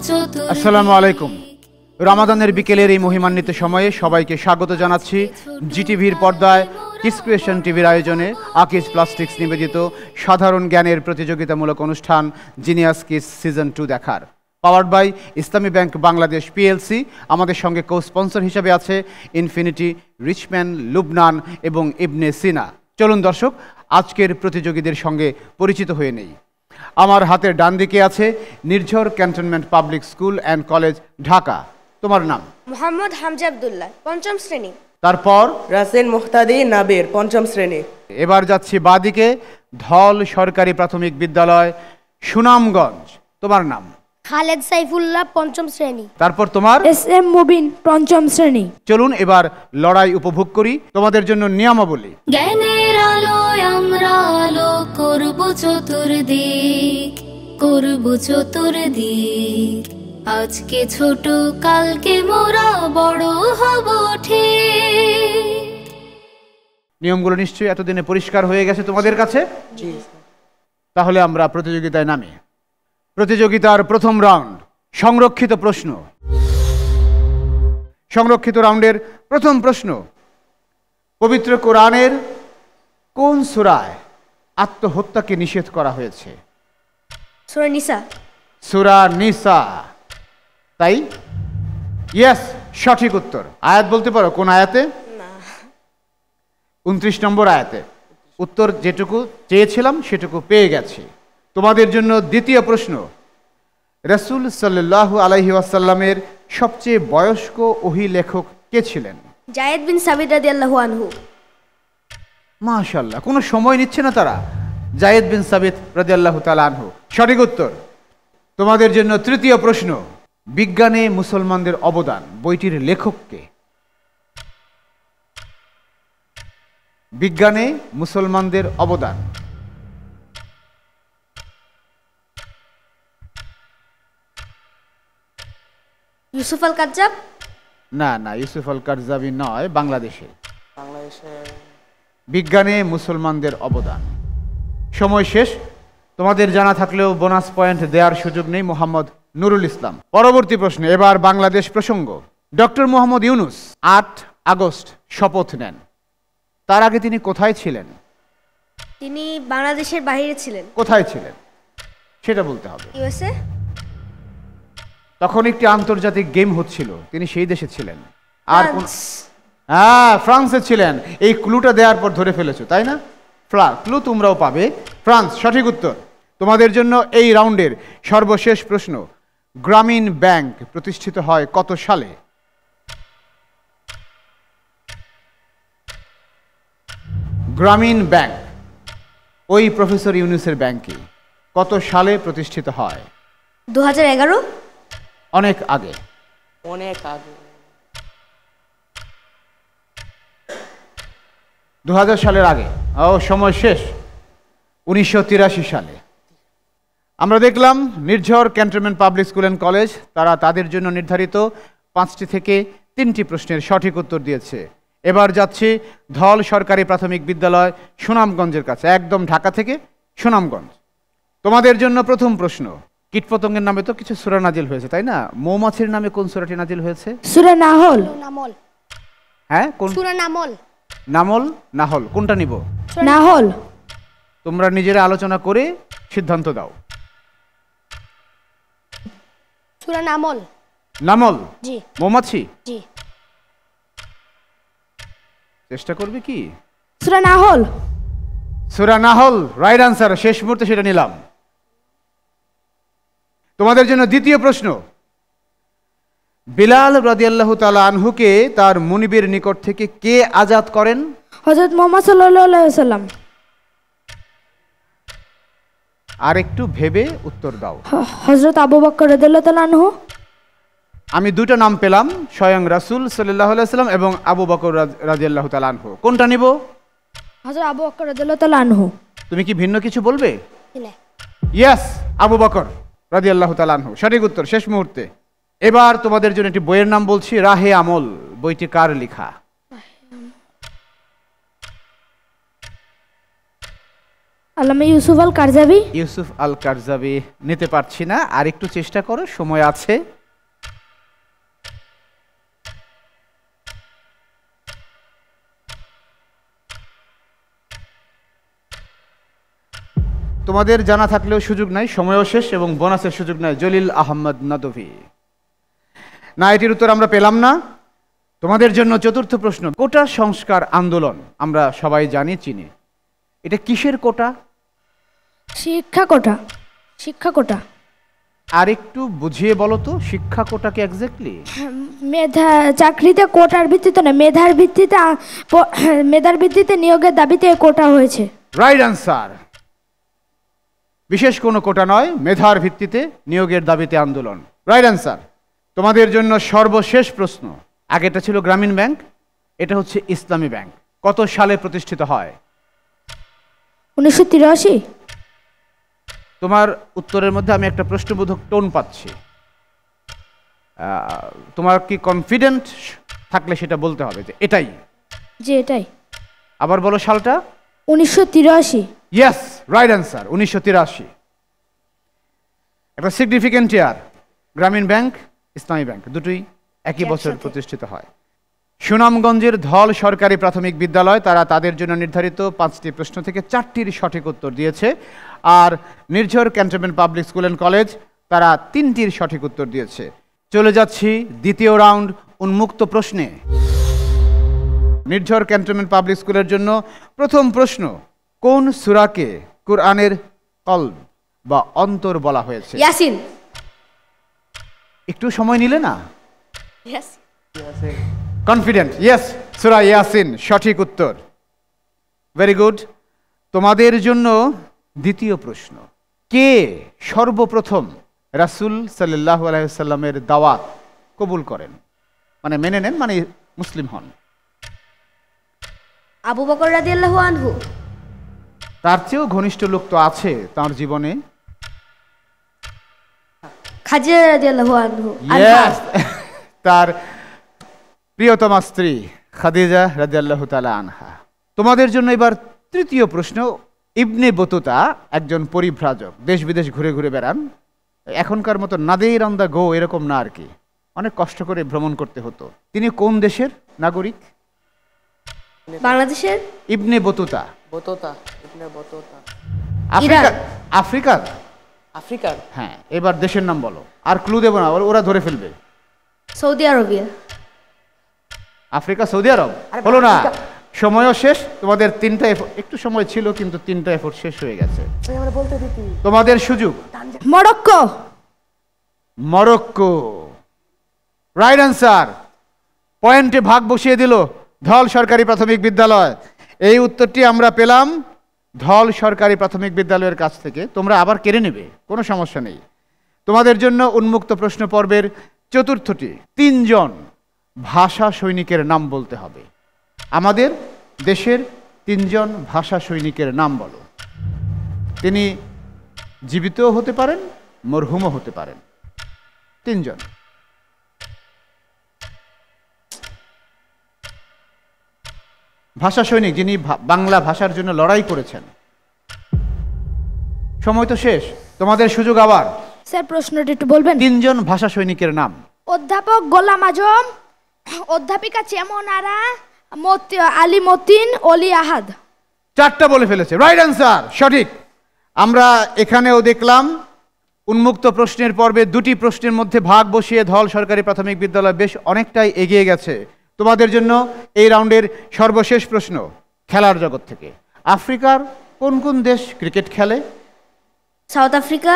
আসসালামু আলাইকুম। রমাদানের বিকেলের এই মহিমান্বিত সময়ে সবাইকে স্বাগত জানাচ্ছি জিটিভির পর্দায় কিডস ক্রিয়েশন টিভির আয়োজনে আকিজ প্লাস্টিক্স নিবেদিত সাধারণ জ্ঞানের প্রতিযোগিতামূলক অনুষ্ঠান জিনিয়াস কিডস সিজন 2 দেখার। Powered by Islami bank Bangladesh PLC. আমাদের সঙ্গে কো স্পন্সর হিসেবে আছে ইনফিনিটি, রিচম্যান, লুবনান এবং ইবনে সিনা। চলুন দর্শক, আজকের প্রতিযোগীদের সঙ্গে পরিচিত হয়ে নেই। আমার হাতের ডান দিকে আছে Nirjhar cantonment public school and college, Dhaka. তোমার নাম? মোহাম্মদ হামজা আব্দুল্লাহ, পঞ্চম শ্রেণী। তারপর রাসেল মুহতাদি নাবির, পঞ্চম শ্রেণী। এবার যাচ্ছি বাদিকে, ধল সরকারি প্রাথমিক বিদ্যালয়, সুনামগঞ্জ। তোমার নাম? খালেদ সাইফুল্লাহ, পঞ্চম শ্রেণী। তারপর তোমার? এস এম মুবিন, পঞ্চম শ্রেণী। চলুন এবার লড়াই উপভোগ করি। তোমাদের জন্য নিয়মাবলী। জ্ঞানের আলোয় আমরা আলো করব চতুর্দিক, করব চতুর্দিক। আজকে ছোট, কালকে মোরা বড় হব ঠিক। নিয়মগুলো নিশ্চয়ই এতদিনে পরিষ্কার হয়ে গেছে তোমাদের কাছে? জি। তাহলে আমরা প্রতিযোগিতায় নামি। প্রতিযোগিতার প্রথম রাউন্ড, সংরক্ষিত প্রশ্ন। সংরক্ষিত রাউন্ডের প্রথম প্রশ্ন, পবিত্র কোরআনের কোন সূরায় আত্মহত্যাকে নিষেধ করা হয়েছে? সূরা নিসা। সূরা নিসা, তাই? ইয়েস, সঠিক উত্তর। আয়াত বলতে পারো কোন আয়াতে? না। 29 নম্বর আয়াতে। উত্তর যেটুকু চেয়েছিলাম সেটুকু পেয়ে গেছি। তোমাদের জন্য দ্বিতীয় প্রশ্ন, রাসূল সাল্লাল্লাহু আলাইহি ওয়াসাল্লামের সবচেয়ে বয়স্ক ওহী লেখক কে ছিলেন? জায়েদ বিন সাবিত রাদিয়াল্লাহু আনহু। মাশাআল্লাহ, কোনো সময় নিচ্ছে না তারা। জায়েদ বিন সাবিত রাদিয়াল্লাহু তাআলা আনহু, সঠিক উত্তর। তোমাদের জন্য তৃতীয় প্রশ্ন, বিজ্ঞানে মুসলমানদের অবদান বইটির লেখক কে? বিজ্ঞানে মুসলমানদের অবদান। ইউসুফ আল কাজ্জাব। না না, ইউসুফ আল কারজাবি নয়, বাংলাদেশে। বাংলাদেশের বিজ্ঞানে মুসলমানদের অবদান। সময় শেষ। তোমাদের জানা থাকলেও বোনাস পয়েন্ট দেওয়ার সুযোগ নেই। মোহাম্মদ নুরুল ইসলাম। পরবর্তী প্রশ্ন, এবার বাংলাদেশ প্রসঙ্গ। ডক্টর মোহাম্মদ ইউনূস 8 আগস্ট শপথ নেন। তার আগে তিনি কোথায় ছিলেন? তিনি বাংলাদেশের বাইরে ছিলেন। কোথায় ছিলেন সেটা বলতে হবে। ইউএসএ। তখন একটি আন্তর্জাতিক গেম হচ্ছিল, তিনি সেই দেশে ছিলেন। আর ফ্রান্স। হ্যাঁ, ফ্রান্সে ছিলেন। এই ক্লুটা দেওয়ার পর ধরে ফেলেছো, তাই না? ক্লু তোমরাও পাবে। ফ্রান্স, সঠিক উত্তর। তোমাদের জন্য এই রাউন্ডের সর্বশেষ প্রশ্ন, গ্রামীণ ব্যাংক প্রতিষ্ঠিত হয় কত সালে? গ্রামীণ ব্যাংক, ওই প্রফেসর ইউনূসের ব্যাংকই, কত সালে প্রতিষ্ঠিত হয়? 2011। অনেক আগে। অনেক আগে। 2000 সালের আগে। ও, সময় শেষ। 1983 সালে। আমরা দেখলাম Nirjhar cantonment public school and college, তারা তাদের জন্য নির্ধারিত 5টি থেকে 3টি প্রশ্নের সঠিক উত্তর দিয়েছে। এবার যাচ্ছি ধল সরকারি প্রাথমিক বিদ্যালয়, সুনামগঞ্জের কাছে, একদম ঢাকা থেকে সুনামগঞ্জ। তোমাদের জন্য প্রথম প্রশ্ন, কীটপতঙ্গের নামে তো কিছু সূরা নাজিল হয়েছে, তাই না? মৌমাছির নামে কোন সূরাটি নাজিল হয়েছে? সূরা নাহল। নামল। হ্যাঁ, কোন? সূরা নামল। নামল, নাহল, কোনটা নিব? নাহল। তোমরা নিজেরা আলোচনা করে সিদ্ধান্ত দাও। সূরা নামল। নামল? জি। মৌমাছি? জি। চেষ্টা করবে কি? সূরা নাহল। সূরা নাহল, রাইট আনসার। শেষ মুহূর্তে সেটা নিলাম। তোমাদের জন্য দ্বিতীয় প্রশ্ন, বিলাল রাদিয়াল্লাহু তাআলা আনহুকে তার মুনিবের নিকট থেকে কে আজাদ করেন? হযরত মুহাম্মদ সাল্লাল্লাহু আলাইহি ওয়াসাল্লাম। আর একটু ভেবে উত্তর দাও। হযরত আবু বকর রাদিয়াল্লাহু তাআলা আনহু। আমি দুটো নাম পেলাম, স্বয়ং রাসূল সাল্লাল্লাহু আলাইহি ওয়াসাল্লাম এবং আবু বকর রাদিয়াল্লাহু তাআলা আনহু। কোনটা নিব? হযরত আবু বকর রাদিয়াল্লাহু তাআলা আনহু। তুমি কি ভিন্ন কিছু বলবে? না। ইয়েস, আবু বকর রাদিয়াল্লাহু তাআলা আনহু, সঠিক উত্তর শেষ মুহূর্তে। এবার তোমাদের জন্য একটি বইয়ের নাম বলছি, রাহে আমল। বইটি কার লেখা? আল্লামা ইউসুফ আল কারজাবি। ইউসুফ আল কারজাবি নিতে পারছি না, আর একটু চেষ্টা করো, সময় আছে। তোমাদের জানা থাকলেও সুযোগ নাই, সময়ও শেষ এবং বোনাসের সুযোগ নাই। জলিল আহমদ নদভী, না, এটির উত্তর আমরা পেলাম না। তোমাদের জন্য চতুর্থ প্রশ্ন। কোটা সংস্কার আন্দোলন আমরা সবাই জানি, চিনি। এটা কিসের কোটা? শিক্ষা কোটা। শিক্ষা কোটা। আর একটু বুঝিয়ে বলো তো, শিক্ষা কোটাকে এক্স্যাক্টলি? মেধা চাকরিতে কোটার ভিত্তিতে না, মেধার ভিত্তিতে মেধার ভিত্তিতে নিয়োগের দাবিতে কোটা হয়েছে। Right answer. বিশেষ কোনো কোটা নয়, মেধার ভিত্তিতে নিয়োগের দাবিতে আন্দোলন। Right answer. তোমাদের জন্য সর্বশেষ প্রশ্ন। আগেটা ছিল গ্রামীণ ব্যাংক, এটা হচ্ছে ইসলামী ব্যাংক। কত সালে প্রতিষ্ঠিত হয়? 1983। তোমার উত্তরের মধ্যে আমি একটা প্রশ্নবোধক টোন পাচ্ছি। তোমার কি কনফিডেন্ট থাকলে সেটা বলতে হবে যে এটাই? জি, এটাই। আবার বলো সালটা। 1983। Yes, right answer, 1983। একটা সিগনিফিক্যান্ট ইয়ার। গ্রামীণ ব্যাংক, ইসলামী ব্যাংক দুটোই একই বছর প্রতিষ্ঠিত হয়। সুনামগঞ্জের ধল সরকারি প্রাথমিক বিদ্যালয়, তারা তাদের জন্য নির্ধারিত 5টি প্রশ্ন থেকে 4টির সঠিক উত্তর দিয়েছে। আর Nirjhar cantonment public school and college, তারা 3টির সঠিক উত্তর দিয়েছে। চলে যাচ্ছি দ্বিতীয় রাউন্ড উন্মুক্ত প্রশ্নে। নির্ঝর ক্যান্টনমেন্ট পাবলিক স্কুলের জন্য প্রথম প্রশ্ন। কোন সূরাকে কুরআনের কলব বা অন্তর বলা হয়েছে? ইয়াসিন। একটু সময় নিলে না? ইয়াসিন। কনফিডেন্ট? ইয়েস, সূরা ইয়াসিন সঠিক উত্তর। Very good. তোমাদের জন্য দ্বিতীয় প্রশ্ন। কে সর্বপ্রথম রাসূল সাল্লাল্লাহু আলাইহি ওয়াসাল্লামের দাওয়াত কবুল করেন, মানে মেনে নেন, মানে মুসলিম হন? আবু বকর রাদিয়াল্লাহু আনহু। তার চেয়েও ঘনিষ্ঠ লোক তো আছে তার জীবনে। খাদিজা রাদিয়াল্লাহু আনহু। Yes! তার প্রিয়তমা স্ত্রী খাদিজা রাদিয়াল্লাহু তাআলা আনহা। তোমাদের জন্য এবার তৃতীয় প্রশ্ন। ইবনে বতুতা একজন পরিভ্রাজক, দেশ বিদেশ ঘুরে ঘুরে বেড়ান। এখনকার মতো নাদের অন দ্য গো এরকম না আর কি, অনেক কষ্ট করে ভ্রমণ করতে হতো। তিনি কোন দেশের নাগরিক? বাংলাদেশের। Ibn Battuta. Batuta, Ibn Batuta. Africa? আফ্রিকার? আফ্রিকার। হ্যাঁ, এবার দেশের নাম বলো। আর ক্লু দেবো না, ওরা ধরে ফেলবে। Saudi Arabia. আফ্রিকা, সৌদি আরব? হলো না, সময়ও শেষ। তোমাদের 3টা একটু সময় ছিল, কিন্তু 3টা এফোর্ট শেষ হয়ে গেছে। তোমাদের সুযোগ। মরক্কো। Morocco, right answer. পয়েন্টে ভাগ বসিয়ে দিল ধল সরকারি প্রাথমিক বিদ্যালয়। এই উত্তরটি আমরা পেলাম ধল সরকারি প্রাথমিক বিদ্যালয়ের কাছ থেকে। তোমরা আবার কেড়ে নেবে, কোনো সমস্যা নেই। তোমাদের জন্য উন্মুক্ত প্রশ্ন পর্বের চতুর্থটি। 3 জন ভাষা সৈনিকের নাম বলতে হবে। আমাদের দেশের 3 জন ভাষা সৈনিকের নাম বলো। তিনি জীবিতও হতে পারেন, মরহুমও হতে পারেন। 3 জন। ভাষা সৈনিক যিনি বাংলা ভাষার জন্য লড়াই করেছেন। সময় তো শেষ, তোমাদের সুযোগ আবার। স্যার, প্রশ্নটি একটু বলবেন? 3 জন ভাষা সৈনিকের নাম। অধ্যাপক গোলাম আজম, অধ্যাপিকা চেমন আরা, আলী মতিন, অলি আহাদ। 4টা বলে ফেলেছে, রাইট আনসার, সঠিক। আমরা এখানেও দেখলাম উন্মুক্ত প্রশ্নের পর্বে 2টি প্রশ্নের মধ্যে ভাগ বসিয়ে ধল সরকারি প্রাথমিক বিদ্যালয় বেশ অনেকটাই এগিয়ে গেছে। তোমাদের জন্য এই রাউন্ডের সর্বশেষ প্রশ্ন খেলার জগৎ থেকে। আফ্রিকার কোন কোন দেশ ক্রিকেট খেলে? সাউথ আফ্রিকা,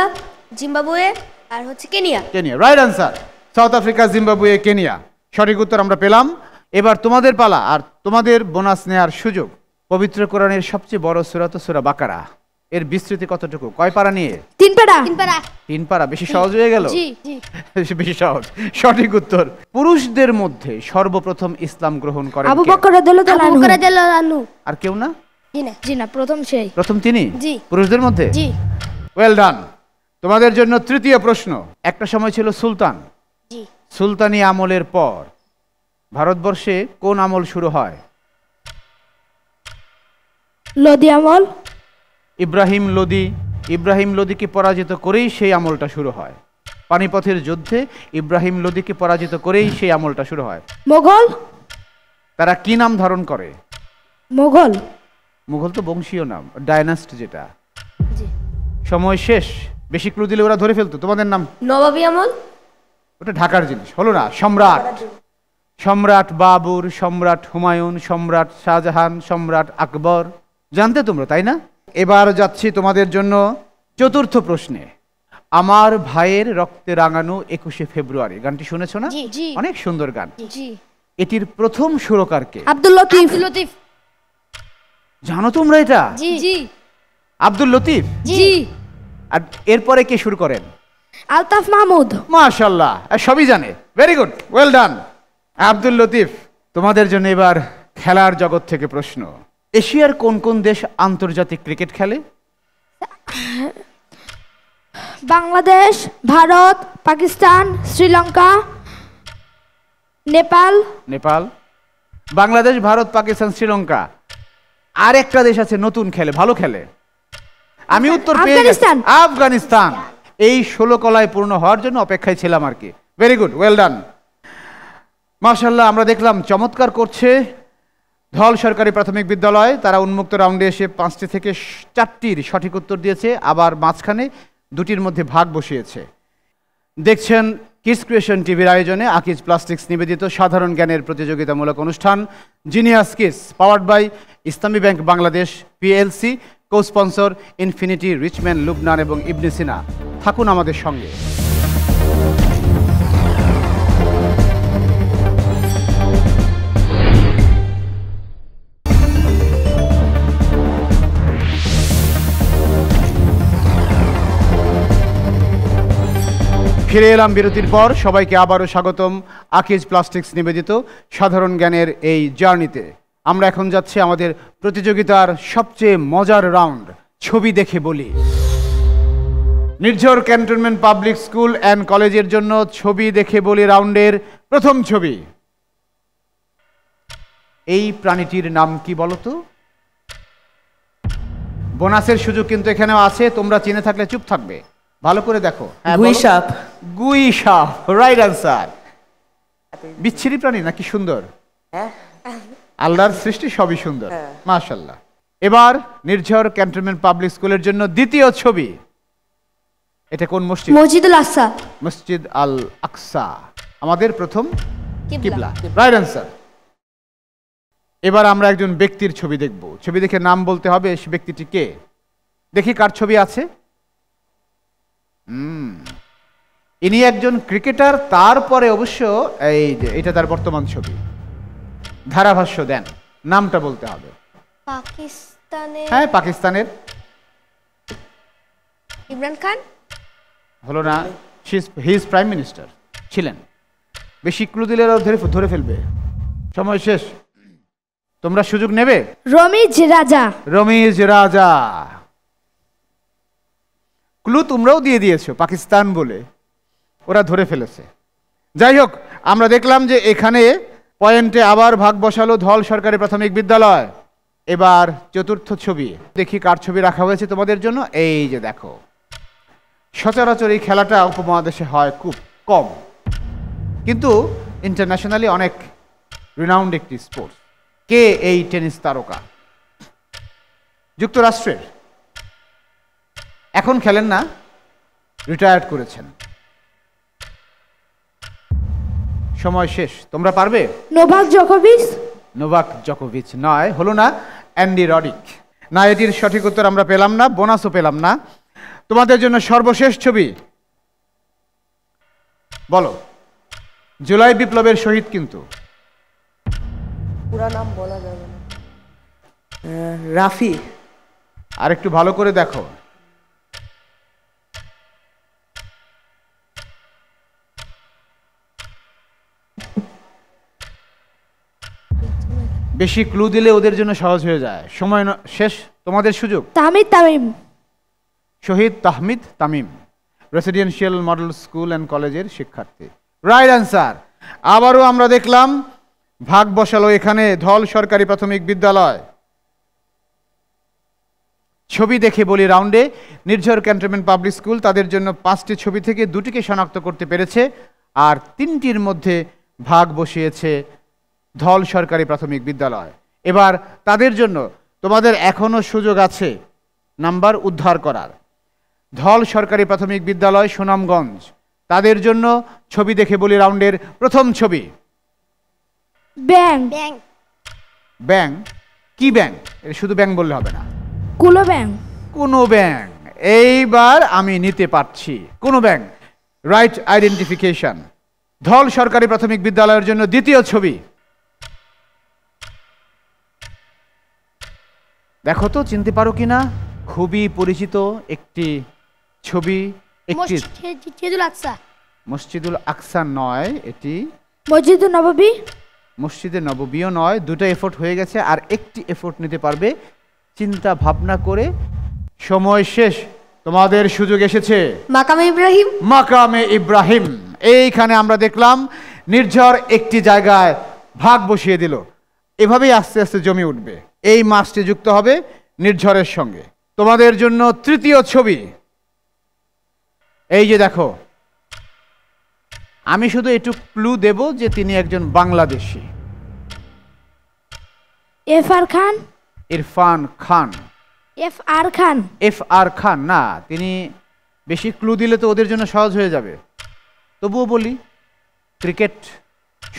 জিম্বাবুয়ে আর হচ্ছে Kenya. Kenya, right answer. South Africa, Zimbabwe, Kenya সঠিক উত্তর আমরা পেলাম। এবার তোমাদের পালা, আর তোমাদের বোনাস নেওয়ার সুযোগ। পবিত্র কোরআনের সবচেয়ে বড় সূরা তো সূরা বাকারা। এর বিস্তৃতি কতটুকু? কয় পারা নিয়ে? 3 পারা। 3 পারা। বেশি সহজ হয়ে গেল? জি। বেশি সহজ। সঠিক উত্তর। পুরুষদের মধ্যে সর্বপ্রথম ইসলাম গ্রহণ করেন আবু কে? বকর রাদিয়াল্লাহু আনহু। আর কেউ না? জি না, প্রথম সেই। প্রথম তিনি? জি। পুরুষদের মধ্যে? জি। Well done. তোমাদের জন্য তৃতীয় প্রশ্ন। একটা সময় ছিল সুলতান। জি। সুলতানি আমলের পর ভারতবর্ষে কোন আমল শুরু হয়? লোদি আমল। ইব্রাহিম লোদি, ইব্রাহিম লোদিকে পরাজিত করেই সেই আমলটা শুরু হয়। পানিপথের যুদ্ধে ইব্রাহিম লোদিকে পরাজিত করেই সেই আমলটা শুরু হয়। মোগল। তারা কি নাম ধারণ করে? মোগল। মুঘল তো বংশীয় নাম, ডায়নাস্ট যেটা। জি। সময় শেষ। বেশি ক্লু দিলে ওরা ধরে ফেলতো। তোমাদের নাম? নবাবী আমল। ওটা ঢাকার জিনিস, হলো না? সম্রাট, সম্রাট বাবর, সম্রাট হুমায়ুন, সম্রাট শাহজাহান, সম্রাট আকবর, জানতে তোমরা, তাই না? এবার যাচ্ছি তোমাদের জন্য চতুর্থ প্রশ্নে। আমার ভাইয়ের রক্তে রাঙানো 21শে ফেব্রুয়ারি, গানটি শুনেছো না? জি, জি। অনেক সুন্দর গান। জি। এটির প্রথম সুরকার কে? আব্দুল লতিফ। আব্দুল লতিফ। জানো তোমরা এটা? জি, জি, আব্দুল লতিফ। জি। আর এরপরে কে শুরু করেন? আলতাফ মাহমুদ। মাশাআল্লাহ, সবই জানে। Very good, well done Abdul Latif. তোমাদের জন্য এবার খেলার জগৎ থেকে প্রশ্ন। এশিয়ার কোন কোন দেশ আন্তর্জাতিক ক্রিকেট খেলে? বাংলাদেশ, ভারত, পাকিস্তান, শ্রীলঙ্কা, নেপাল। নেপাল, বাংলাদেশ, ভারত, পাকিস্তান, শ্রীলঙ্কা। আর একটা দেশ আছে নতুন খেলে, ভালো খেলে। আমি উত্তর পেয়ে গেছি, আফগানিস্তান। আফগানিস্তান। এই 16 কলায় পূর্ণ হওয়ার জন্য অপেক্ষায় ছিলাম আর কি। Very good, well done. মাশাআল্লাহ, আমরা দেখলাম চমৎকার করছে ধল সরকারি প্রাথমিক বিদ্যালয়। তারা উন্মুক্ত রাউন্ডে এসে 5টি থেকে 4টির সঠিক উত্তর দিয়েছে, আবার মাঝখানে 2টির মধ্যে ভাগ বসিয়েছে। দেখছেন কিডস ক্রিয়েশন টিভির আয়োজনে আকিজ প্লাস্টিক্স নিবেদিত সাধারণ জ্ঞানের প্রতিযোগিতামূলক অনুষ্ঠান genius kids, powered by Islami bank Bangladesh PLC, co sponsor infinity, Richman, Lubnan এবং ইবনে সিনা। থাকুন আমাদের সঙ্গে। ফিরে এলাম বিরতির পর। সবাইকে আবারও স্বাগতম আকিজ প্লাস্টিক্স নিবেদিত সাধারণ জ্ঞানের এই জার্নিতে। আমরা এখন যাচ্ছি আমাদের প্রতিযোগিতার সবচেয়ে মজার রাউন্ড, ছবি দেখে বলি। নির্ঝর ক্যান্টনমেন্ট পাবলিক স্কুল অ্যান্ড কলেজের জন্য ছবি দেখে বলি রাউন্ডের প্রথম ছবি। এই প্রাণীটির নাম কি বলো তো? বোনাসের সুযোগ কিন্তু এখানেও আছে, তোমরা চিনে থাকলে চুপ থাকবে। ভালো করে দেখো। গুই সাপ। গুই সাপ, রাইট আনসার। বিচ্ছিরি প্রাণী নাকি সুন্দর? হ্যাঁ, আল্লাহর সৃষ্টি সবই সুন্দর, হ্যাঁ। মাশাআল্লাহ। এবার নির্ঝর ক্যান্টনমেন্ট পাবলিক স্কুলের জন্য দ্বিতীয় ছবি। এটা কোন মসজিদ? মসজিদুল আকসা। মসজিদ আল আকসা, আমাদের প্রথম কিবলা। কিবলা, রাইট আনসার। এবার আমরা একজন ব্যক্তির ছবি দেখব। ছবি দেখে নাম বলতে হবে, সে ব্যক্তিটি কে। দেখি কার ছবি আছে। ইনি একজন ক্রিকেটার, তারপরে অবশ্য এই যে এটা তার বর্তমান ছবি। ধারাভাষ্য দেন, নামটা বলতে হবে। পাকিস্তানে হ্যাঁ, পাকিস্তানের। ইমরান খান। হলো না, হি ইজ প্রাইম মিনিস্টার ছিলেন। বেশি ক্লু দিলে ওরা ধরে ফেলবে। সময় শেষ, তোমরা সুযোগ নেবে। রমিজ রাজা। রমিজ রাজা। ক্লু তোমরাও দিয়ে দিয়েছো পাকিস্তান বলে, ওরা ধরে ফেলেছে। যাই হোক, আমরা দেখলাম যে এখানে পয়েন্টে আবার ভাগ বসালো ধল সরকারি প্রাথমিক বিদ্যালয়। এবার চতুর্থ ছবি দেখি কার ছবি রাখা হয়েছে তোমাদের জন্য। এই যে দেখো, সচরাচর এই খেলাটা উপমহাদেশে হয় খুব কম, কিন্তু ইন্টারন্যাশনালি অনেক রিনাউন্ড একটি স্পোর্টস। কে এই টেনিস তারকা? যুক্তরাষ্ট্রের, এখন খেলেন না, রিটায়ার্ড করেছেন। সময় শেষ, তোমরা পারবে? নোভাক জোকোভিচ। নোভাক জোকোভিচ নয়, হলো না, অ্যান্ডি রডিক। না, এটির সঠিক উত্তর আমরা পেলাম না, বোনাসও পেলাম না। তোমাদের জন্য সর্বশেষ ছবি। বলো, জুলাই বিপ্লবের শহীদ কিন্তু। পুরা নাম বলা যাবে না। রাফি। আর একটু ভালো করে দেখো। বেশি ক্লু দিলে ওদের জন্য সহজ হয়ে যায়। সময় শেষ, তোমাদের সুযোগ। Tahmid Tamim. Shahid Tahmid Tamim, residential model school and কলেজের শিক্ষার্থী, রাইট অ্যান্সার। আবারও আমরা দেখলাম ভাগ বসালো এখানে ধল সরকারি প্রাথমিক বিদ্যালয়। ছবি দেখে বলি রাউন্ডে নির্ঝর ক্যান্টনমেন্ট পাবলিক স্কুল তাদের জন্য 5টি ছবি থেকে 2টিকে শনাক্ত করতে পেরেছে, আর 3টির মধ্যে ভাগ বসিয়েছে ধল সরকারি প্রাথমিক বিদ্যালয়। এবার তাদের জন্য তোমাদের এখনো সুযোগ আছে নাম্বার উদ্ধার করার। ধল সরকারি প্রাথমিক বিদ্যালয় সুনামগঞ্জ, তাদের জন্য ছবি দেখে বলি রাউন্ডের প্রথম ছবি। ব্যাং, ব্যাং, ব্যাং? কি ব্যাং? শুধু ব্যাং বললে হবে না, কুলো ব্যাং। কোনো ব্যাং। এইবার আমি নিতে পারছি, কোনো ব্যাং। Right identification. ধল সরকারি প্রাথমিক বিদ্যালয়ের জন্য দ্বিতীয় ছবি। দেখো তো চিনতে পারো কিনা, খুবই পরিচিত একটি ছবি। একটি মসজিদুল আকসা। মসজিদুল আকসা নয়, এটি মসজিদ নববী। মসজিদে নববীও নয়। 2টা এফোর্ট হয়ে গেছে, আর একটি এফোর্ট নিতে পারবে। চিন্তা ভাবনা করে। সময় শেষ, তোমাদের সুযোগ এসেছে। মাকামে ইব্রাহিম। মাকামে ইব্রাহিম। এইখানে আমরা দেখলাম নির্ঝর একটি জায়গায় ভাগ বসিয়ে দিল। এভাবেই আস্তে আস্তে জমে উঠবে। এই মাসটি যুক্ত হবে নির্ঝরের সঙ্গে। তোমাদের জন্য তৃতীয় ছবি। এই যে দেখো, আমি শুধু একটু ক্লু দেব যে তিনি একজন বাংলাদেশী। এফ.আর. খান। ইরফান খান। এফ.আর. খান। এফ.আর. খান না, তিনি বেশি ক্লু দিলে তো ওদের জন্য সহজ হয়ে যাবে। তবুও বলি, ক্রিকেট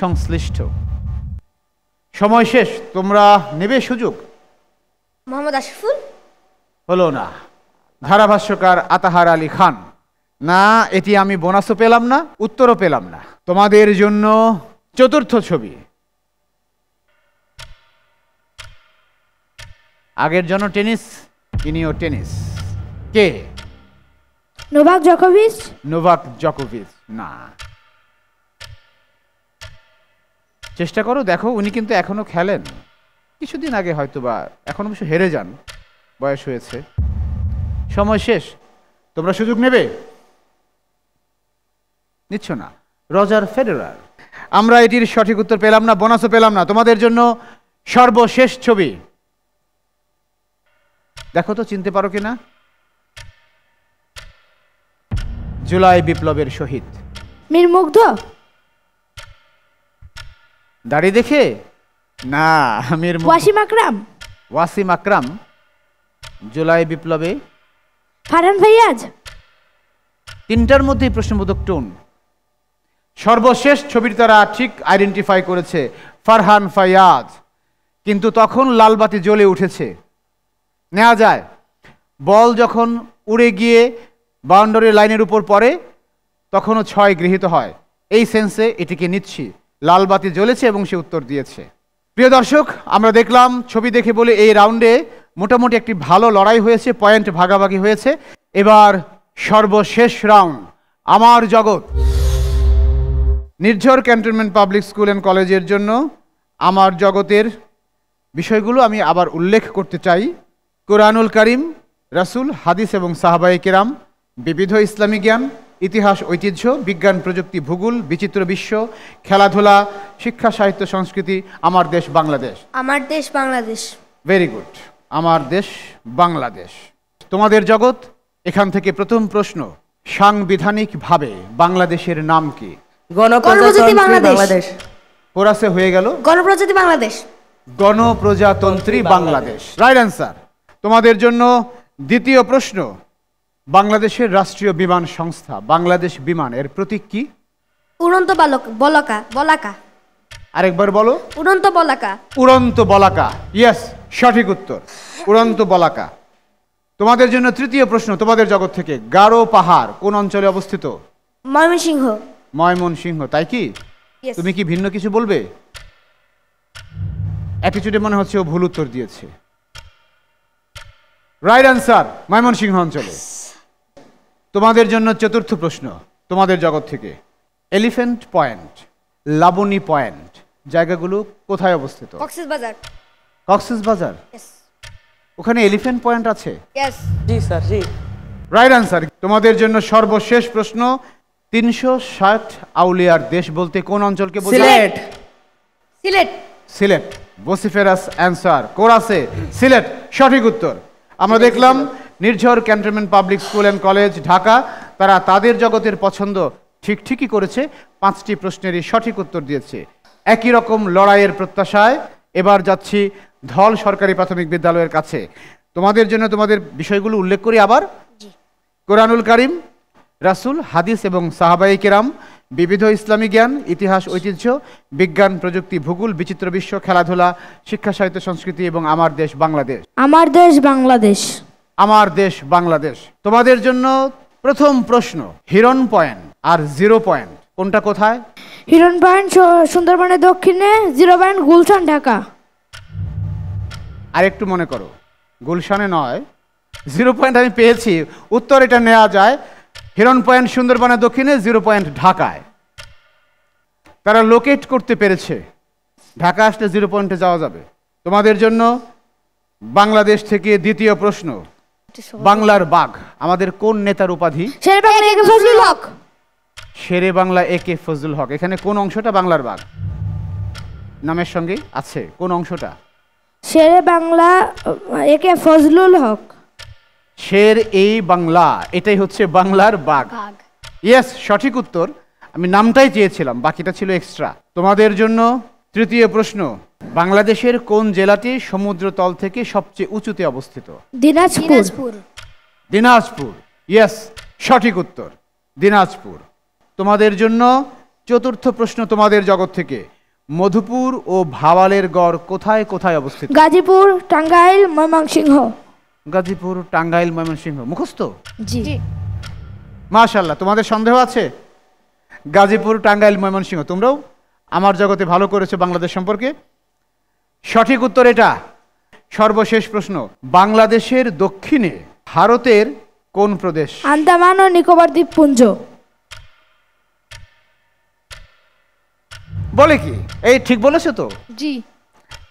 সংশ্লিষ্ট। সময় শেষ, তোমরা নেবে সুযোগ। মোহাম্মদ আশরাফুল। হলো না। ধারাভাষ্যকার আতাহার আলী খান। না, এটি আমি বোনাসও পেলাম না, উত্তরও পেলাম না। তোমাদের জন্য চতুর্থ ছবি। আগের জন্য টেনিস, ইনিও টেনিস। কে? নোভাক জোকোভিচ। নোভাক জোকোভিচ না। চেষ্টা করো, দেখো উনি কিন্তু এখনো খেলেন। কিছুদিন আগে হয়তো বা, এখন অবশ্য হেরে যান, বয়স হয়েছে। সময় শেষ, তোমরা সুযোগ নেবে? নিচ্ছ না। Roger Federer. আমরা এটির সঠিক উত্তর পেলাম না, বোনাসও পেলাম না। তোমাদের জন্য সর্বশেষ ছবি। দেখো তো চিনতে পারো কিনা। জুলাই বিপ্লবের শহীদ। মীর মুগ্ধ। দাড়ি দেখে না, মীর মুগ্ধ। ওয়াসিম আকরাম। ওয়াসিম আকরাম জুলাই বিপ্লবে। ফারহান ফাইয়াজ। 3টার মধ্যেই প্রশ্নবোধক টোন। সর্বশেষ ছবির তারা ঠিক আইডেন্টিফাই করেছে, ফারহান ফাইয়াজ। কিন্তু তখন লালবাতি জ্বলে উঠেছে। নেওয়া যায়। বল যখন উড়ে গিয়ে বাউন্ডারি লাইনের উপর পড়ে তখনও 6 গৃহীত হয়। এই সেন্সে এটিকে নিচ্ছি। লালবাতি জ্বলেছে এবং সে উত্তর দিয়েছে। প্রিয় দর্শক, আমরা দেখলাম ছবি দেখে বলে এই রাউন্ডে মোটামুটি একটি ভালো লড়াই হয়েছে, পয়েন্ট ভাগাভাগি হয়েছে। এবার সর্বশেষ রাউন্ড, আমার জগৎ। নির্ঝর ক্যান্টনমেন্ট পাবলিক স্কুল অ্যান্ড কলেজের জন্য আমার জগতের বিষয়গুলো আমি আবার উল্লেখ করতে চাই। কোরআনুল কারিম, রাসূল, হাদিস এবং সাহাবায়ে কেরাম, বিবিধ ইসলামী জ্ঞান, ইতিহাস, ঐতিহ্য, বিজ্ঞান, প্রযুক্তি, ভূগোল, বিচিত্র বিশ্ব, খেলাধুলা, শিক্ষা, সাহিত্য, সংস্কৃতি, আমার দেশ বাংলাদেশ। আমার দেশ বাংলাদেশ। ভেরি গুড, আমার দেশ বাংলাদেশ। তোমাদের জগৎ। এখান থেকে প্রথম প্রশ্ন, সাংবিধানিকভাবে বাংলাদেশের নাম কি? গণপ্রজাতন্ত্রী বাংলাদেশ। কোরাসে হয়ে গেল গণপ্রজাতন্ত্রী বাংলাদেশ। গণপ্রজাতন্ত্রী বাংলাদেশ। Right answer. তোমাদের জন্য দ্বিতীয় প্রশ্ন, বাংলাদেশের রাষ্ট্রীয় বিমান সংস্থা বাংলাদেশ বিমান এর প্রতীক কি? উড়ন্ত বলাকা। বলাকা। আরেকবার বলো। উড়ন্ত বলাকা। উড়ন্ত বলাকা। ইয়েস, সঠিক উত্তর, উড়ন্ত বলাকা। তোমাদের জন্য তৃতীয় প্রশ্ন, তোমাদের জগৎ থেকে, গারো পাহাড় কোন অঞ্চলে অবস্থিত? ময়মনসিংহ। ময়মনসিংহ। তাই কি? Yes. তুমি কি ভিন্ন কিছু বলবে? অ্যাটিটিউডে মনে হচ্ছে ও ভুল উত্তর দিয়েছে। রাইট অ্যান্সার, ময়মনসিংহ অঞ্চলে। তোমাদের জন্য চতুর্থ প্রশ্ন, তোমাদের জগৎ থেকে, এলিফ্যান্ট পয়েন্ট, লাবণী পয়েন্ট জায়গাগুলো কোথায় অবস্থিত? কক্সবাজার। কক্সবাজার। Yes. ওখানে এলিফ্যান্ট পয়েন্ট আছে? Yes. জি স্যার, জি। Right answer. তোমাদের জন্য সর্বশেষ প্রশ্ন, 360 আউলিয়ার দেশ বলতে কোন অঞ্চলকে বোঝায়? সিলেট। সিলেট। সিলেট। Bosphorus answer. কোরাসে, সিলেট, সঠিক উত্তর। আমরা দেখলাম Nirjhar cantonment public school and college Dhaka, তারা তাদের জগতের পছন্দ ঠিকই করেছে, 5টি প্রশ্নেরই সঠিক উত্তর দিয়েছে। একই রকম লড়াইয়ের প্রত্যাশায় এবার যাচ্ছি ধল সরকারি প্রাথমিক বিদ্যালয়ের কাছে। তোমাদের জন্য তোমাদের বিষয়গুলো উল্লেখ করি আবার। কোরআনুল কারিম, রাসূল, হাদিস এবং সাহাবায়ে কেরাম, বিবিধ ইসলামী জ্ঞান, ইতিহাস, ঐতিহ্য, বিজ্ঞান, প্রযুক্তি, ভূগোল, বিচিত্র বিশ্ব, খেলাধুলা, শিক্ষা, সাহিত্য, সংস্কৃতি এবং আমার দেশ বাংলাদেশ। আমার দেশ বাংলাদেশ। আমার দেশ বাংলাদেশ। তোমাদের জন্য প্রথম প্রশ্ন, হিরন পয়েন্ট আর 0 পয়েন্ট কোনটা কোথায়? হিরন পয়েন্ট সুন্দরবনের দক্ষিণে, 0 পয়েন্ট গুলশান ঢাকা। আর একটু মনে করো, গুলশানে নয়, 0 পয়েন্ট আমি পেয়েছি, উত্তর এটা নেওয়া যায়। হিরন পয়েন্ট সুন্দরবনের দক্ষিণে, 0 পয়েন্ট ঢাকায়। তারা লোকেট করতে পেরেছে, ঢাকা আসলে 0 পয়েন্টে যাওয়া যাবে। তোমাদের জন্য বাংলাদেশ থেকে দ্বিতীয় প্রশ্ন, বাংলার বাঘ আমাদের কোন নেতার উপাধি? শেরে বাংলা একে ফজলুল হক। শেরে বাংলা একে ফজলুল হক। এখানে কোন অংশটা বাংলার বাঘ নামের সঙ্গে আছে? কোন অংশটা? শেরে বাংলা একে ফজলুল হক। শের এই বাংলা, এটাই হচ্ছে বাংলার বাঘ। ইয়েস, সঠিক উত্তর। আমি নামটাই চেয়েছিলাম, বাকিটা ছিল এক্সট্রা। তোমাদের জন্য তৃতীয় প্রশ্ন, বাংলাদেশের কোন জেলাটি সমুদ্রতল থেকে সবচেয়ে উঁচুতে অবস্থিত? দিনাজপুর। দিনাজপুর। ইয়েস, সঠিক উত্তর, দিনাজপুর। তোমাদের জন্য চতুর্থ প্রশ্ন তোমাদের জগৎ থেকে, মধুপুর ও ভাওয়ালের গড় কোথায় কোথায় অবস্থিত? গাজীপুর, টাঙ্গাইল, ময়মনসিংহ। গাজীপুর, টাঙ্গাইল, ময়মনসিংহ। মুখস্থ? জি। মাশাআল্লাহ। তোমাদের সন্দেহ আছে? গাজীপুর, টাঙ্গাইল, ময়মনসিংহ। তোমরাও আমার জগতে ভালো করেছো বাংলাদেশ সম্পর্কে। সঠিক উত্তর এটা। সর্বশেষ প্রশ্ন, বাংলাদেশের দক্ষিণে ভারতের কোন প্রদেশ? আন্দামান ও নিকোবর দ্বীপপুঞ্জ। বলে কি? এই ঠিক বলেছো তো? জি।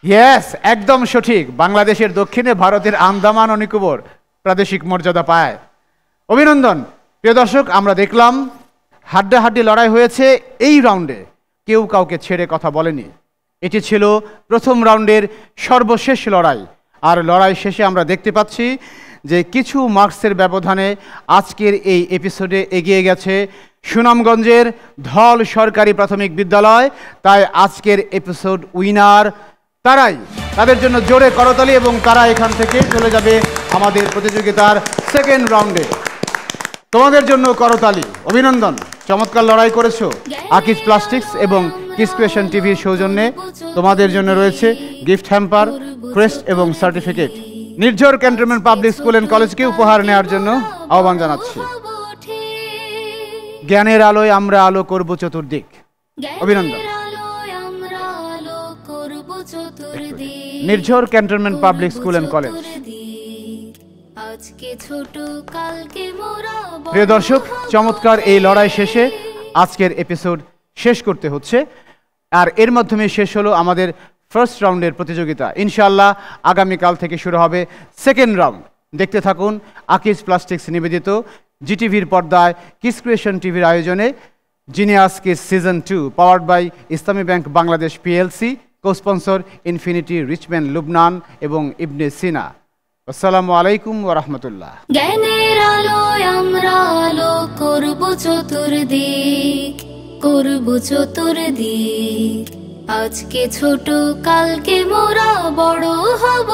ইয়েস, একদম সঠিক। বাংলাদেশের দক্ষিণে ভারতের আন্দামান ও নিকোবর প্রাদেশিক মর্যাদা পায়। অভিনন্দন। প্রিয় দর্শক, আমরা দেখলাম হাড্ডাহাড্ডি লড়াই হয়েছে এই রাউন্ডে, কেউ কাউকে ছেড়ে কথা বলেনি। এটি ছিল প্রথম রাউন্ডের সর্বশেষ লড়াই। আর লড়াই শেষে আমরা দেখতে পাচ্ছি যে কিছু মার্কসের ব্যবধানে আজকের এই এপিসোডে এগিয়ে গেছে সুনামগঞ্জের ধল সরকারি প্রাথমিক বিদ্যালয়। তাই আজকের এপিসোড উইনার তারাই। তাদের জন্য জোরে করতালি, এবং তারা এখান থেকে চলে যাবে আমাদের প্রতিযোগিতার সেকেন্ড রাউন্ডে। তোমাদের জন্য করতালি, অভিনন্দন। চমৎকার লড়াই করেছো। আকিজ প্লাস্টিক্স এবং কিস ক্রিয়েশন টিভির সৌজন্যে তোমাদের জন্য রয়েছে গিফট হ্যাম্পার, ক্রেস্ট এবং certificate. Nirjhar cantonment public school and কলেজকে উপহার নেওয়ার জন্য আহ্বান জানাচ্ছি। জ্ঞানের আলোয় আমরা আলো করব চতুর্দিক। অভিনন্দন। Nirjhar cantonment public school and college. প্রিয় দর্শক, চমৎকার এই লড়াই শেষে আজকের এপিসোড শেষ করতে হচ্ছে। আর এর মাধ্যমে শেষ হলো আমাদের ফার্স্ট রাউন্ডের প্রতিযোগিতা। ইনশাআল্লাহ আগামীকাল থেকে শুরু হবে সেকেন্ড রাউন্ড। দেখতে থাকুন আকিজ প্লাস্টিক্স নিবেদিত জিটিভির পর্দায় কিস ক্রিয়েশন টিভির আয়োজনে genius Kiss season 2, powered by Islami bank Bangladesh PLC, co-sponsor infinity, Richman Lubnan এবং ইবনে সিনা। আসসালামু আলাইকুম ওয়া রাহমাতুল্লাহ। জ্ঞানের আলোয় আমরা আলো করব চতুর্দিক, করব চতুর্দিক। আজকে ছোট, কালকে মোরা বড় হব